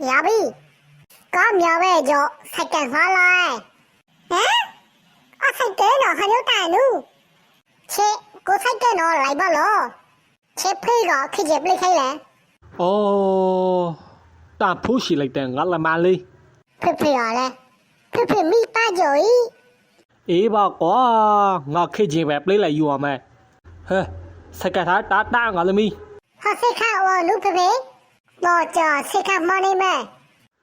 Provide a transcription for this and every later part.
ရပြီကောင်းမြော်ပဲကြောစိုက်ကစားလိုက်ဟမ်အစိုက်ကနော်ခရုတ်တိုင်နူချေကိုစိုက်ကနော်လိုက်ပါလို့ချေဖေးကခကြပလိခိုင်လေတာဖိုးရှိလိုက်တဲ့ငါလမလေးဖေရလဲဖေမိပါကြောဤအေးပါကွာငါခေချင်းပဲပလေးလိုက်ယူရမယ်ဟဲစကထားတာငါသမီးဟာစိတ်ခါဝလူဖေတော့ကြာစိတ်ခါမနေမဲ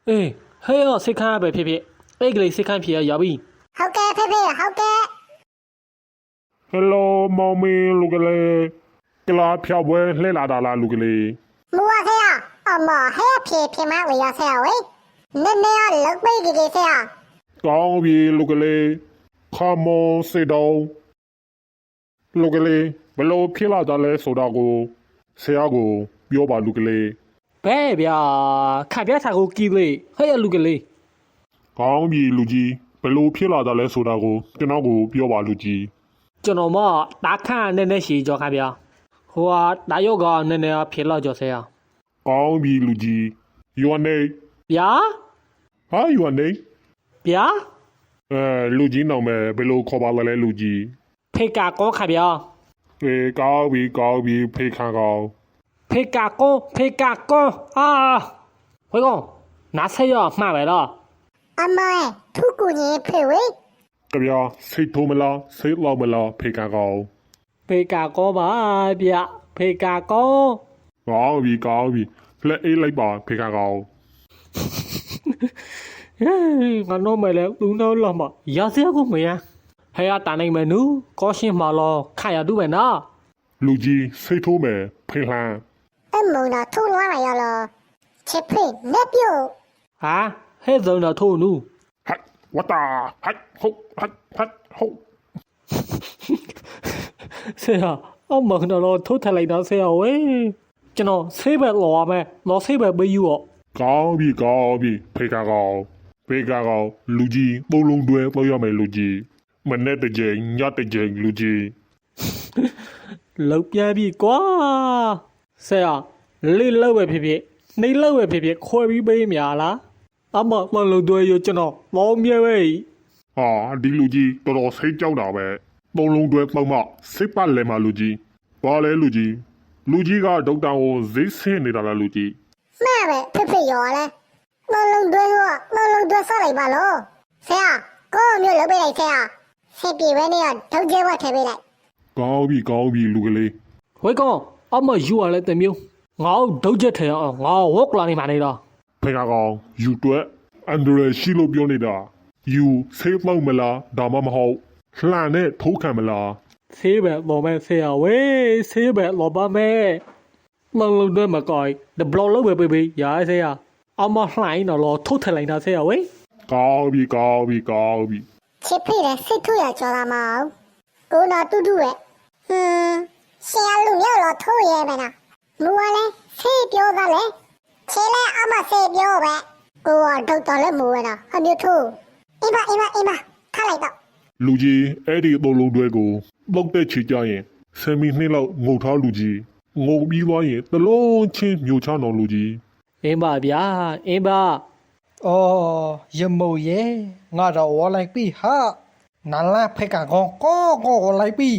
အေးဟဲ့ရောစိတ်ခါပဲဖြစ်အဲ့ကလေးစိတ်ခါဖြစ်ရပြီဟုတ်ကဲ့ဖေဟုတ်ကဲ့ Hello မောင်မင်းလူကလေးကလာဖြောက်ပွဲလှည့်လာတာလားလူကလေး မူဝဆေးအမဟဲ့ဖြေမဝေရဆေးဝေနည်းလောက်ပိတ်ဒီဆေးကောင်းပြီလူကလေးခမွန်စေတောင်းလူကလေးဘလို့ဖြစ်လာတာလဲဆိုတာကိုဆရာကိုပြောပါလူကလေးဘဲဗျာခပြထားကိုကြည့်လေဟဲ့လူကလေးကောင်းပြီလူကြီးဘလို့ဖြစ်လာတာလဲဆိုတာကိုကျွန်တော်ကိုပြောပါလူကြီးကျွန်တော်မတားခန့်နဲ့ရှိကြောခဗျာဟိုဟာတာယောကနဲ့ဖြစ်လာကြောဆရာကောင်းပြီလူကြီး your name ဗျာဟာ your name ဗျာလူကြီးနောင်မဲဘယ်လိုခေါ်ပါလဲလူကြီးဖေကာကောခဗျာကောင်းပြီဖေခါကောင်းဖေကာကောဝေကောနားဆက်ရမှာပဲလားအမေထုကူကြီးဖေဝေကဗျာစိတ်ထိုးမလားစိတ်လောက်မလားဖေကာကောင်းပါဗျဖေကာကောကောင်းပြီလက်အေးလိုက်ပါဖေကာကောင်းငါတော့မယ်လေလူတော့လာမရစရာကိုမရဟဲ့တာနိုင်မယ်နူကောရှင်းမလို့ခါရတူပဲနော်လူကြီးစိတ်ထိုးမယ်ဖေလှမ်းအမုံတော့ထုံးသွားရရောချစ်ဖေလက်ပြုတ်ဟာဟဲ့စုံတော့ထိုးနူဟတ်ဝတာဟတ်ဟုတ်ဆရာအမကတော့ထိုးထလိုက်တော့ဆရာဝေးကျွန်တော်ဆေးပဲလောရမယ်လောဆေးပဲပေးယူတော့ကောင်းပြီဖေကာကောင်းလူကြီးသုံးလုံးတွဲပေါ်ရမယ်လူကြီးမနဲ့တစ်ကြိမ်ညတစ်ကြိမ်လူကြီးလောက်ပြပြီကွာဆရာလေးလောက်ပဲဖြစ်နှိမ့်လောက်ပဲဖြစ်ခွဲပြီးပေးမြာလားအမမလုံးတွဲရကျွန်တော်မောင်းမြဲပဲဟာဒီလူကြီးတော်စိတ်ကြောက်တာပဲသုံးလုံးတွဲပေါက်မှစိတ်ပတ်လဲမှလူကြီးဘာလဲလူကြီးကဒေါက်တာကိုဈေးဆင်းနေတာလားလူကြီးမှန်ပဲဖေရောလဲလုံးလုံးတွဲဆောက်လိုက်ပါလို့ဆရာကိုမျိုးလုပ်ပေးလိုက်ဆရာစိတ်ပြေပဲနေရဒုတ်ကျဲဝတ်ထည့်ပေးလိုက်ကောင်းပြီလူကလေးဝေကောအမယူရလဲတမျိုးငါ့ဒုတ်ချက်ထဲအောင်ငါဝက်လာနေမှာနေတော့ဖေကကောင်ယူတွက်အန်ဒရယ်ရှိလို့ပြောနေတာယူဆေးမောက်မလားဒါမှမဟုတ်လှန်နဲ့ထိုးခံမလားဆေးပဲလောမဲဆရာဝေးဆေးပဲလောပါမဲလုံးတွဲမကိုင်ဒဘလောလောက်ပဲပေးရဆရာအမလှိုင်းတော့လောထုတ်ထလိုက်တာဆရာဝေးကောင်းပြီချစ်ဖေးတဲ့စိတ်ထူရကြောလာမအောင်ကိုနာတူရဲ့ဆရာလူမျိုးတော့ထိုးရဲပဲနာမူကလည်းဆေးပြောသားလေချေလဲအမဆေးပြောပဲကိုကဒေါက်တာလည်းမူပဲနာအမျိုးထိုးအိမ်ပါထားလိုက်တော့လူကြီးအဲ့ဒီသုံးလုံးတွဲကိုပုတ်တဲ့ချီကြရင်10မိနစ်လောက်ငုံထားလူကြီးငုံပြီးသွားရင်တလုံးချင်းမြို့ချတော်လူကြီးအင်းပါဗျာအင်းပါရမို့ရဲ့ငါတော့ဝလိုက်ပြီဟာနာလာဖက်ကကောလိုက်ပြီ